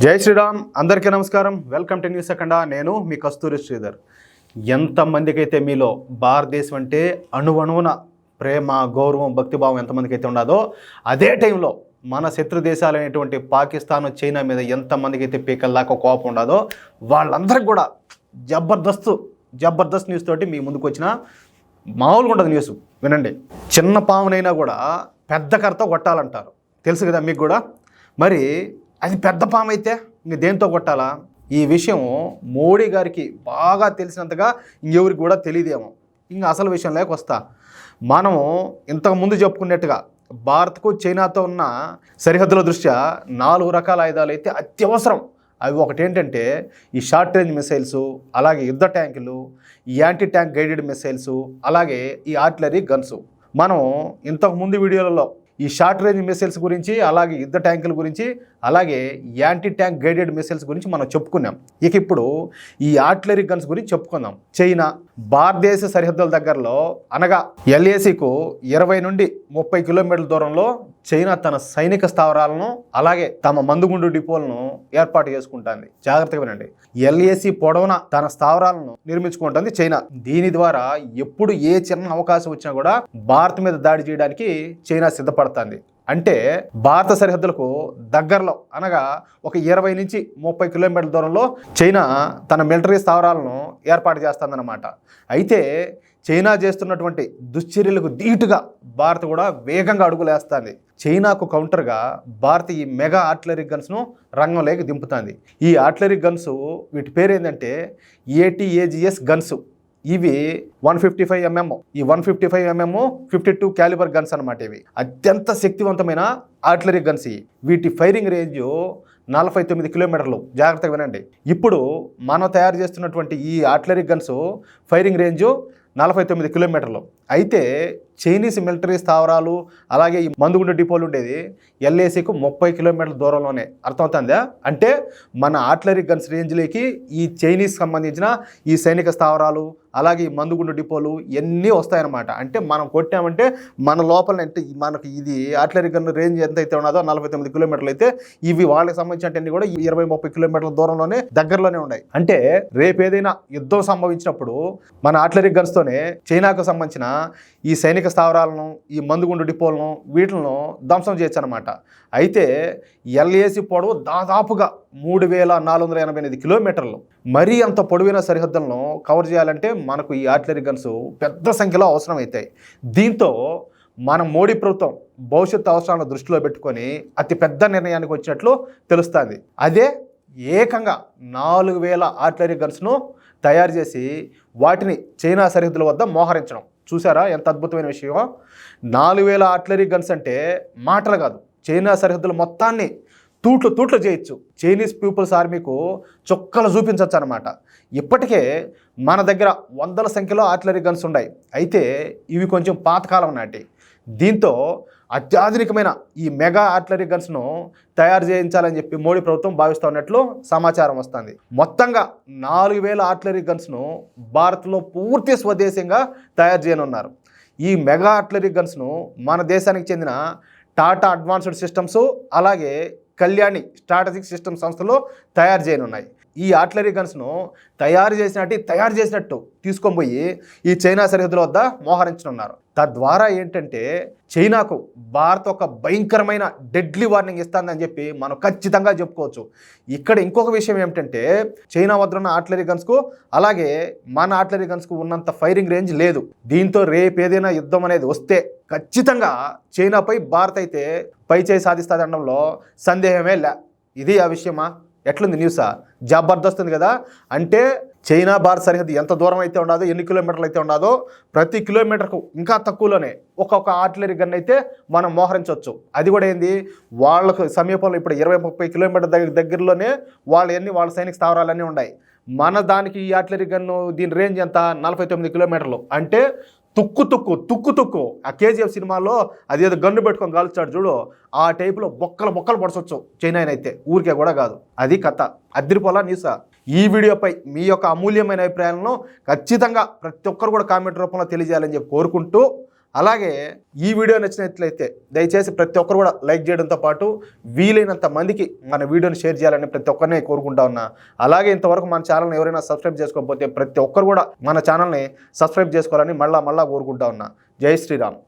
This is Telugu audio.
జై శ్రీరామ్. అందరికీ నమస్కారం. వెల్కమ్ టు న్యూస్ సెకండా. నేను మీ కస్తూరి శ్రీధర్. ఎంతమందికి అయితే మీలో భారతదేశం అంటే అణువణువున ప్రేమ, గౌరవం, భక్తిభావం ఎంతమందికి అయితే ఉండదో, అదే టైంలో మన శత్రు దేశాలైనటువంటి పాకిస్తాన్, చైనా మీద ఎంతమందికి అయితే పీకల్లాక కోపం ఉండదో వాళ్ళందరికీ కూడా జబర్దస్త్ న్యూస్ తోటి మీ ముందుకు వచ్చిన మామూలుగా ఉండదు న్యూస్. వినండి. చిన్న పామునైనా కూడా పెద్ద కర్రతో కొట్టాలంటారు, తెలుసు కదా మీకు కూడా. మరి అది పెద్ద పాము అయితే ఇంక దేంతో కొట్టాలా? ఈ విషయం మోడీ గారికి బాగా తెలిసినంతగా ఇంకెవరికి కూడా తెలియదేమో. ఇంకా అసలు విషయంలోకి వస్తా. మనము ఇంతకుముందు చెప్పుకున్నట్టుగా భారత్కు చైనాతో ఉన్న సరిహద్దుల దృష్ట్యా 4 రకాల ఆయుధాలు అయితే అత్యవసరం. అవి ఒకటేంటంటే ఈ షార్ట్ రేంజ్ మిసైల్స్, అలాగే యుద్ధ ట్యాంకులు, యాంటీ ట్యాంక్ గైడెడ్ మిసైల్స్, అలాగే ఈ ఆర్టిలరీ గన్స్. మనం ఇంతకుముందు వీడియోలలో ఈ షార్ట్ రేంజ్ మిసైల్స్ గురించి, అలాగే యుద్ధ ట్యాంకుల గురించి, అలాగే యాంటీ ట్యాంక్ గైడెడ్ మిసైల్స్ గురించి మనం చెప్పుకున్నాం. ఇక ఇప్పుడు ఈ ఆర్టిలరీ గన్స్ గురించి చెప్పుకుందాం. చైనా భారతదేశ సరిహద్దుల దగ్గరలో అనగా LACకు 20 నుండి 30 కిలోమీటర్ల దూరంలో చైనా తన సైనిక స్థావరాలను, అలాగే తమ మందుగుండు డిపోలను ఏర్పాటు చేసుకుంటుంది. జాగ్రత్తగా వినండి. LAC పొడవున తన స్థావరాలను నిర్మించుకుంటుంది చైనా. దీని ద్వారా ఎప్పుడు ఏ చిన్న అవకాశం వచ్చినా కూడా భారత్ మీద దాడి చేయడానికి చైనా సిద్ధపడుతుంది. అంటే భారత సరిహద్దులకు దగ్గరలో అనగా ఒక 20 నుంచి 30 కిలోమీటర్ల దూరంలో చైనా తన మిలిటరీ స్థావరాలను ఏర్పాటు చేస్తుందన్నమాట. అయితే చైనా చేస్తున్నటువంటి దుశ్చర్యలకు ధీటుగా భారత్ కూడా వేగంగా అడుగులేస్తుంది. చైనాకు కౌంటర్గా భారత్ ఈ మెగా ఆర్టిలరీ గన్స్ను రంగంలోకి దింపుతుంది. ఈ ఆర్టిలరీ గన్స్ వీటి పేరు ఏంటంటే ATAGS గన్స్. ఇవి 155mm, ఈ 155mm 52 క్యాలిబర్ గన్స్ అనమాట. ఇవి అత్యంత శక్తివంతమైన ఆర్టిలరీ గన్స్. వీటి ఫైరింగ్ రేంజ్ 49 కిలోమీటర్లు. జాగ్రత్తగా వినండి. ఇప్పుడు మనం తయారు చేస్తున్నటువంటి ఈ ఆర్టిలరీ గన్స్ ఫైరింగ్ రేంజ్ 49 కిలోమీటర్లు. అయితే చైనీస్ మిలిటరీ స్థావరాలు, అలాగే ఈ మందుగుండు డిపోలు ఉండేది LACకు 30 కిలోమీటర్ల దూరంలోనే. అర్థమవుతుందా? అంటే మన ఆర్టిలరీ గన్స్ రేంజ్లోకి ఈ చైనీస్ సంబంధించిన ఈ సైనిక స్థావరాలు, అలాగే ఈ మందుగుండు డిపోలు ఇవన్నీ వస్తాయన్నమాట. అంటే మనం కొట్టామంటే మన లోపల అంటే మనకు ఇది ఆర్టిలరీ గన్ రేంజ్ ఎంత అయితే ఉన్నదో 49 కిలోమీటర్లు అయితే ఇవి వాళ్ళకి సంబంధించినవన్నీ కూడా 20-30 కిలోమీటర్ల దూరంలోనే దగ్గరలోనే ఉన్నాయి. అంటే రేపు ఏదైనా యుద్ధం సంభవించినప్పుడు మన ఆర్టిలరీ గన్స్తోనే చైనాకు సంబంధించిన ఈ సైనిక స్థావరాలను, ఈ మందుగుండు డిపోలను, వీటిలను ధ్వంసం చేయొచ్చు అనమాట. అయితే LAC పొడవు దాదాపుగా 3488 కిలోమీటర్లు. మరీ అంత పొడవైన సరిహద్దులను కవర్ చేయాలంటే మనకు ఈ ఆర్టిలరీ గన్స్ పెద్ద సంఖ్యలో అవసరం అవుతాయి. దీంతో మన మోడీ ప్రభుత్వం భవిష్యత్తు అవసరాలను దృష్టిలో పెట్టుకొని అతి పెద్ద నిర్ణయానికి వచ్చినట్లు తెలుస్తుంది. అదే ఏకంగా 4000 ఆర్టిలరీ గన్స్ను తయారు చేసి వాటిని చైనా సరిహద్దుల వద్ద మోహరించడం. చూసారా ఎంత అద్భుతమైన విషయం? 4000 ఆర్టిలరీ గన్స్ అంటే మాటలు కాదు. చైనా సరిహద్దుల మొత్తాన్ని తూట్లు చేయొచ్చు. చైనీస్ పీపుల్స్ ఆర్మీకు చొక్కలు చూపించవచ్చు అనమాట. ఇప్పటికే మన దగ్గర వందల సంఖ్యలో ఆర్టిలరీ గన్స్ ఉన్నాయి. అయితే ఇవి కొంచెం పాతకాలం నాటి. దీంతో అత్యాధునికమైన ఈ మెగా ఆర్టిలరీ గన్స్ను తయారు చేయించాలని చెప్పి మోడీ ప్రభుత్వం భావిస్తూ ఉన్నట్లు సమాచారం వస్తుంది. మొత్తంగా 4000 ఆర్టిలరీ గన్స్ను భారత్లో పూర్తి స్వదేశంగా తయారు చేయనున్నారు. ఈ మెగా ఆర్టిలరీ గన్స్ను మన దేశానికి చెందిన టాటా అడ్వాన్స్డ్ సిస్టమ్స్, అలాగే కళ్యాణి స్ట్రాటజిక్ సిస్టమ్ సంస్థలు తయారు చేయనున్నాయి. ఈ ఆర్టిలరీ గన్స్ను తయారు చేసినట్టు తీసుకొని పోయి ఈ చైనా సరిహద్దుల వద్ద మోహరించనున్నారు. తద్వారా ఏంటంటే చైనాకు భారత్ ఒక భయంకరమైన డెడ్లీ వార్నింగ్ ఇస్తుందని చెప్పి మనం ఖచ్చితంగా చెప్పుకోవచ్చు. ఇక్కడ ఇంకొక విషయం ఏమిటంటే చైనా వద్ద ఉన్న ఆర్టిలరీ గన్స్కు, అలాగే మన ఆర్టిలరీ గన్స్కు ఉన్నంత ఫైరింగ్ రేంజ్ లేదు. దీంతో రేపు ఏదైనా యుద్ధం అనేది వస్తే ఖచ్చితంగా చైనాపై భారత్ అయితే పై చేయి సాధిస్తుంది అనడంలో సందేహమే లే. ఇది ఆ విషయమా? ఎట్లుంది న్యూసా? జబర్దస్త్ ఉంది కదా. అంటే చైనా భారత్ సరిహద్దు ఎంత దూరం అయితే ఉండదో, ఎన్ని కిలోమీటర్లు అయితే ఉండదో, ప్రతి కిలోమీటర్కు ఇంకా తక్కువలోనే ఒక్కొక్క ఆర్టిలరీ గన్ అయితే మనం మోహరించవచ్చు. అది కూడా ఏంది, వాళ్ళకు సమీపంలో ఇప్పుడు 20-30 కిలోమీటర్ల దగ్గరలోనే వాళ్ళ సైనిక స్థావరాలన్నీ ఉన్నాయి. మన దానికి ఈ ఆర్టిలరీ గన్ను దీని రేంజ్ ఎంత? 49 కిలోమీటర్లు. అంటే తుక్కు ఆ KGF సినిమాలో అదేదో గన్ను పెట్టుకొని కాల్చాడు చూడు, ఆ టైపులో బొక్కలు పడసొచ్చు చైనానైతే. ఊరికే కూడా కాదు. అది కథ. అద్దరిపోలా న్యూసా? ఈ వీడియోపై మీ యొక్క అమూల్యమైన అభిప్రాయాలను ఖచ్చితంగా ప్రతి ఒక్కరు కూడా కామెంట్ రూపంలో తెలియజేయాలని చెప్పి కోరుకుంటూ, అలాగే ఈ వీడియో నచ్చినట్లయితే దయచేసి ప్రతి ఒక్కరు కూడా లైక్ చేయడంతో పాటు వీలైనంత మందికి మన వీడియోని షేర్ చేయాలని ప్రతి ఒక్కరిని కోరుకుంటా ఉన్నా. అలాగే ఇంతవరకు మన ఛానల్ని ఎవరైనా సబ్స్క్రైబ్ చేసుకోకపోతే ప్రతి ఒక్కరు కూడా మన ఛానల్ని సబ్స్క్రైబ్ చేసుకోవాలని మళ్ళా కోరుకుంటా ఉన్నా. జై శ్రీరామ్.